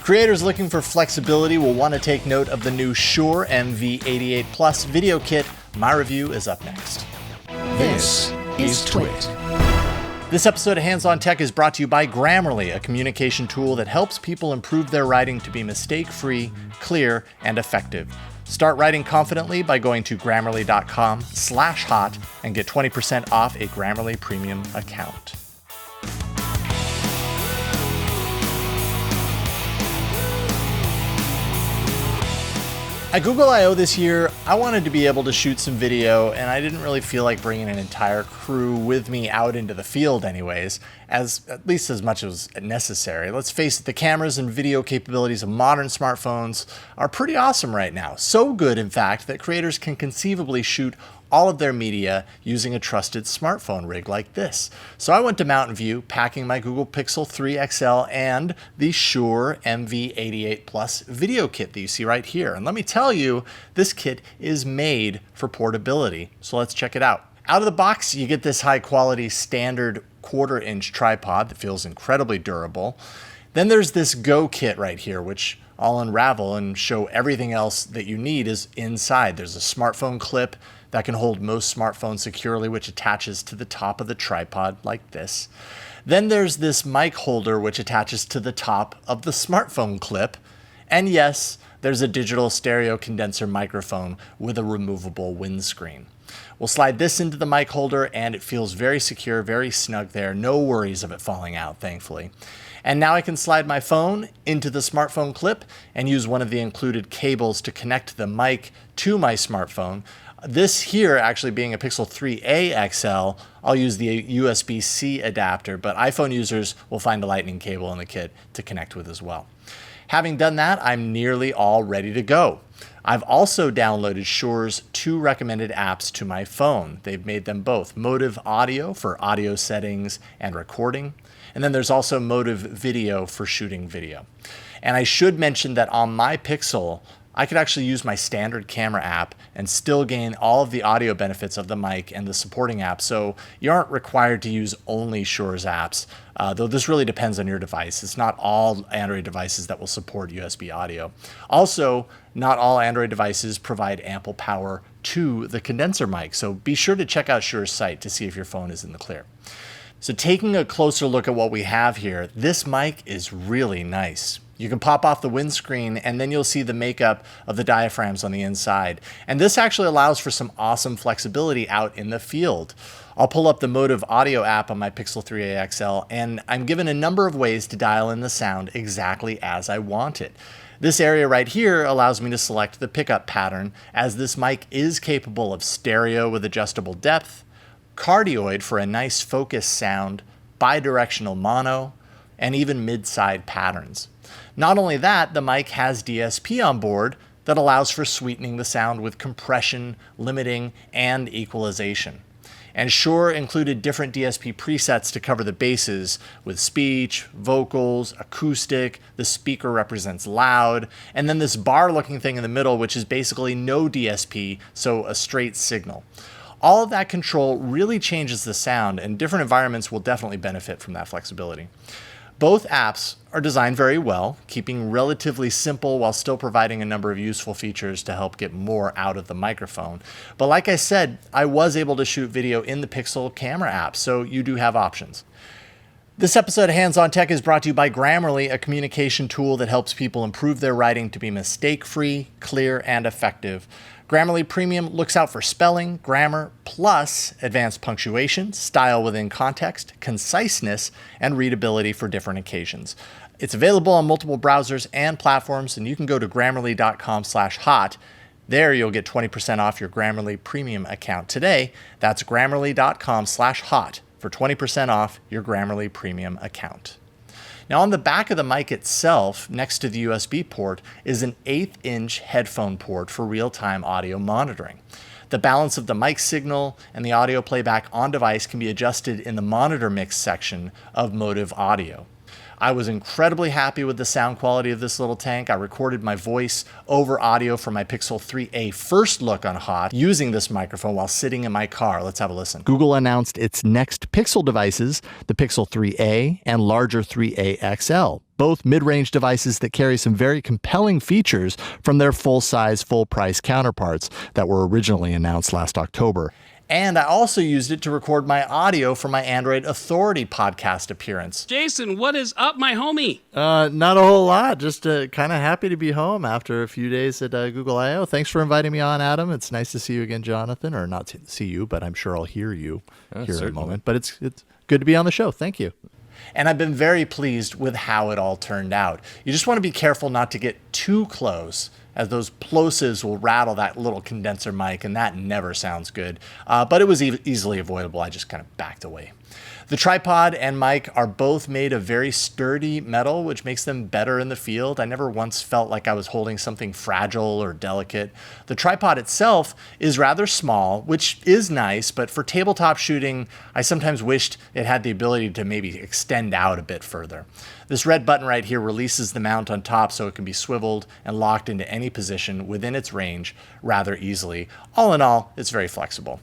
Creators looking for flexibility will want to take note of the new Shure MV88 Video Kit. My review is up next. This is Twit. This episode of Hands on Tech is brought to you by Grammarly, a communication tool that helps people improve their writing to be mistake-free, clear, and effective. Start writing confidently by going to grammarly.com/hot and get 20% off a Grammarly Premium account. At Google I/O this year, I wanted to be able to shoot some video, and I didn't really feel like bringing an entire crew with me out into the field anyways, at least as much as necessary. Let's face it, the cameras and video capabilities of modern smartphones are pretty awesome right now. So good, in fact, that creators can conceivably shoot all of their media using a trusted smartphone rig like this. So I went to Mountain View, packing my Google Pixel 3 XL and the Shure MV88 Video Kit that you see right here. And let me tell you, this kit is made for portability. So let's check it out. Out of the box, you get this high quality standard 1/4-inch tripod that feels incredibly durable. Then there's this Go kit right here, which I'll unravel and show everything else that you need is inside. There's a smartphone clip that can hold most smartphones securely, which attaches to the top of the tripod like this. Then there's this mic holder, which attaches to the top of the smartphone clip. And yes, there's a digital stereo condenser microphone with a removable windscreen. We'll slide this into the mic holder and it feels very secure, very snug there. No worries of it falling out, thankfully. And now I can slide my phone into the smartphone clip and use one of the included cables to connect the mic to my smartphone. This here actually being a Pixel 3a XL, I'll use the USB-C adapter, but iPhone users will find a lightning cable in the kit to connect with as well. Having done that, I'm nearly all ready to go. I've also downloaded Shure's 2 recommended apps to my phone. They've made them both Motive Audio for audio settings and recording, and then there's also Motive Video for shooting video. And I should mention that on my Pixel, I could actually use my standard camera app and still gain all of the audio benefits of the mic and the supporting apps. So you aren't required to use only Shure's apps, though this really depends on your device. It's not all Android devices that will support USB audio. Also, not all Android devices provide ample power to the condenser mic. So be sure to check out Shure's site to see if your phone is in the clear. So taking a closer look at what we have here, this mic is really nice. You can pop off the windscreen and then you'll see the makeup of the diaphragms on the inside. And this actually allows for some awesome flexibility out in the field. I'll pull up the Motive Audio app on my Pixel 3a XL and I'm given a number of ways to dial in the sound exactly as I want it. This area right here allows me to select the pickup pattern, as this mic is capable of stereo with adjustable depth, cardioid for a nice focus sound, bidirectional mono, and even mid-side patterns. Not only that, the mic has DSP on board that allows for sweetening the sound with compression, limiting, and equalization. And Shure included different DSP presets to cover the bases with speech, vocals, acoustic, the speaker represents loud, and then this bar-looking thing in the middle, which is basically no DSP, so a straight signal. All of that control really changes the sound, and different environments will definitely benefit from that flexibility. Both apps are designed very well, keeping relatively simple while still providing a number of useful features to help get more out of the microphone. But like I said, I was able to shoot video in the Pixel camera app, so you do have options. This episode of Hands on Tech is brought to you by Grammarly, a communication tool that helps people improve their writing to be mistake-free, clear, and effective. Grammarly Premium looks out for spelling, grammar, plus advanced punctuation, style within context, conciseness, and readability for different occasions. It's available on multiple browsers and platforms, and you can go to grammarly.com/hot. There you'll get 20% off your Grammarly Premium account today. That's grammarly.com/hot for 20% off your Grammarly Premium account. Now on the back of the mic itself, next to the USB port, is an 1/8-inch headphone port for real-time audio monitoring. The balance of the mic signal and the audio playback on device can be adjusted in the monitor mix section of Motive Audio. I was incredibly happy with the sound quality of this little tank. I recorded my voice over audio from my Pixel 3a first look on HOT using this microphone while sitting in my car. Let's have a listen. Google announced its next Pixel devices, the Pixel 3a and larger 3a XL. Both mid-range devices that carry some very compelling features from their full-size, full-price counterparts that were originally announced last October. And I also used it to record my audio for my Android Authority podcast appearance. Jason, what is up, my homie? Not a whole lot. Just kind of happy to be home after a few days at Google I.O. Thanks for inviting me on, Adam. It's nice to see you again, Jonathan. Or not to see you, but I'm sure I'll hear you here in a moment. But it's good to be on the show. Thank you. And I've been very pleased with how it all turned out. You just want to be careful not to get too close, as those plosives will rattle that little condenser mic, and that never sounds good. But it was easily avoidable. I just kind of backed away. The tripod and mic are both made of very sturdy metal, which makes them better in the field. I never once felt like I was holding something fragile or delicate. The tripod itself is rather small, which is nice, but for tabletop shooting, I sometimes wished it had the ability to maybe extend out a bit further. This red button right here releases the mount on top so it can be swiveled and locked into any position within its range rather easily. All in all, it's very flexible.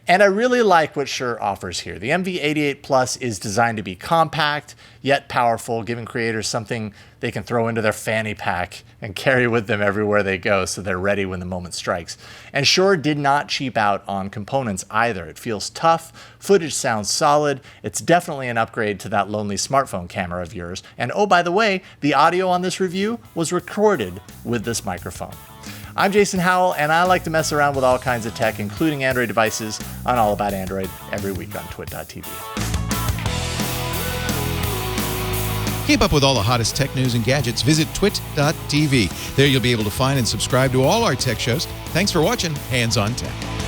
And I really like what Shure offers here. The MV88 Plus is designed to be compact, yet powerful, giving creators something they can throw into their fanny pack and carry with them everywhere they go so they're ready when the moment strikes. And Shure did not cheap out on components either. It feels tough, footage sounds solid, it's definitely an upgrade to that lonely smartphone camera of yours. And oh, by the way, the audio on this review was recorded with this microphone. I'm Jason Howell, and I like to mess around with all kinds of tech, including Android devices, on All About Android every week on twit.tv. Keep up with all the hottest tech news and gadgets. Visit twit.tv. There you'll be able to find and subscribe to all our tech shows. Thanks for watching Hands on Tech.